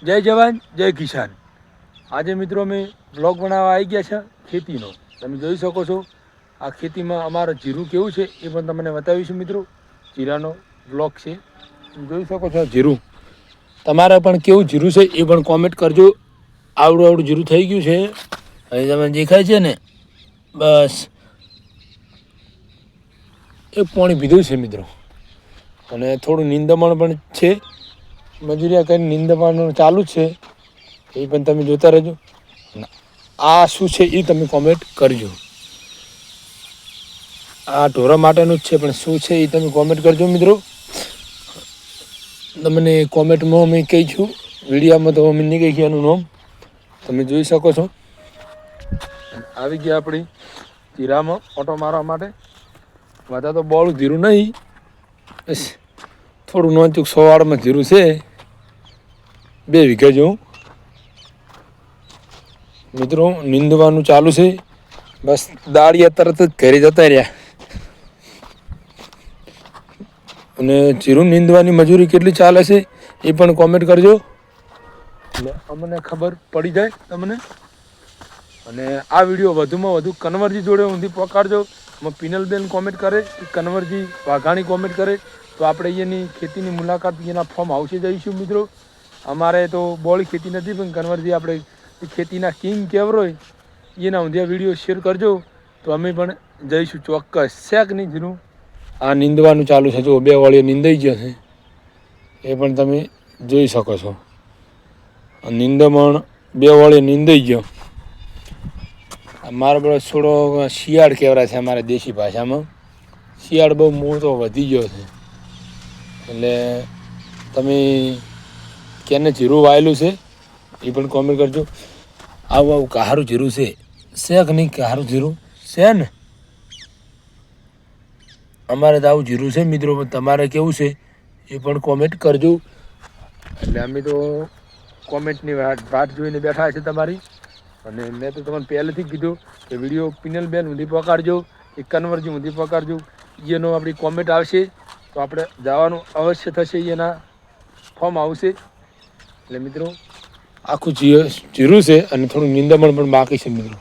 જય જવાન જય કિસાન। આજે મિત્રો અમે બ્લોગ બનાવવા આવી ગયા છે ખેતીનો। તમે જોઈ શકો છો આ ખેતીમાં અમારું જીરું કેવું છે એ પણ તમને બતાવીશું મિત્રો। જીરાનો બ્લોગ છે, તમે જોઈ શકો છો જીરું તમારે પણ કેવું જીરું છે એ પણ કોમેન્ટ કરજો। આવડું આવડું જીરું થઈ ગયું છે, અહીં તમને દેખાય છે ને, બસ એક પાણી પીધું છે મિત્રો। અને થોડું નિંદમણ પણ છે, મજૂરિયા કરીને નિંદવાનું ચાલુ છે, એ પણ તમે જોતા રહેજો। આ શું છે એ તમે કોમેન્ટ કરજો। આ ઢોરા માટેનું જ છે પણ શું છે એ તમે કોમેન્ટ કરજો મિત્રો। તમને કોમેન્ટમાં અમે કહી છું, વિડીયામાં તો અમે નહીં કહી છે એનું નામ, તમે જોઈ શકો છો। આવી ગયા આપણી જીરામાં ઓટો મારવા માટે। બધા તો બોળું જીરું નહીં, બસ થોડું નોંચુક 100 વાળમાં જીરું છે, 2 વીઘા જેવું મિત્રો। નીંદવાનું ચાલુ છે, બસ દાળિયા તરત જ ઘરે જતા રહ્યા। અને જીરું નીંદવાની મજૂરી કેટલી ચાલે છે એ પણ કોમેન્ટ કરજો, એટલે અમને ખબર પડી જાય તમને। અને આ વિડીયો વધુમાં વધુ કન્વરજી જોડે ઊંધી પહોંચાડજો। પિનલબેન કોમેન્ટ કરે, કન્વરજી વાઘાણી કોમેન્ટ કરે તો આપણે અહીંયાની ખેતીની મુલાકાત એના ફોર્મ હાઉસે જઈશું મિત્રો। અમારે તો બોળી ખેતી નથી પણ કન્વરજી આપણે ખેતીના કિંગ કહેવાય એના ઊંધિયા વિડીયો શેર કરજો તો અમે પણ જઈશું ચોક્કસ। શેક નહીં જીરું આ નીંદવાનું ચાલુ છે, જો 2 વાળીએ નીંદાઈ ગયા છે એ પણ તમે જોઈ શકો છો। નીંદમણ 2 વાળીએ નીંદાઈ ગયો। મારો બધો થોડો શિયાળ કહેવાય છે અમારા દેશી ભાષામાં। શિયાળ બહુ મૂળ તો વધી ગયો છે, એટલે તમે કેને જીરું વાયેલું છે એ પણ કોમેન્ટ કરજો। આવું આવું કારું જીરું છે કે નહીં? કારું જીરું છે ને, અમારે તો આવું જીરું છે મિત્રો, તમારે કેવું છે એ પણ કોમેન્ટ કરજો। એટલે અમે તો કોમેન્ટની વાત જોઈને બેઠા છે તમારી। અને મેં તો તમને પહેલેથી જ કીધું કે વિડીયો પિનલબેન ઊંધી પકડજો, કે કન્વરજી ઊંધી પકડજો, એનો આપણી કોમેન્ટ આવશે તો આપણે જવાનું અવશ્ય થશે એના ફોર્મ આવશે। એટલે મિત્રો આખું જીરું છે અને થોડું નિંદામણ પણ બાકી છે મિત્રો,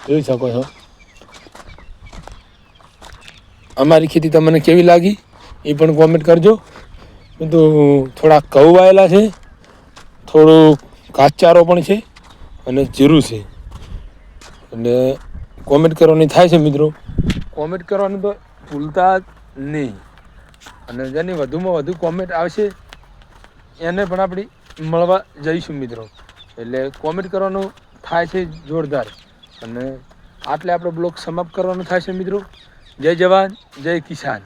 જોઈ શકો છો। અમારી ખેતી તમને કેવી લાગી એ પણ કોમેન્ટ કરજો। તો થોડા ઘઉં વાયેલા છે, થોડું ઘાસચારો પણ છે અને જીરું છે, એટલે કોમેન્ટ કરવાની થાય છે મિત્રો। કોમેન્ટ કરવાનું તો ભૂલતા નહીં, અને જેની વધુમાં વધુ કોમેન્ટ આવશે એને પણ આપણે મળવા જઈશું મિત્રો। એટલે કોમેન્ટ કરવાનું થાય છે જોરદાર। અને આટલે આપણો બ્લોગ સમાપ્ત કરવાનો થાય છે મિત્રો। જય જવાન જય કિસાન।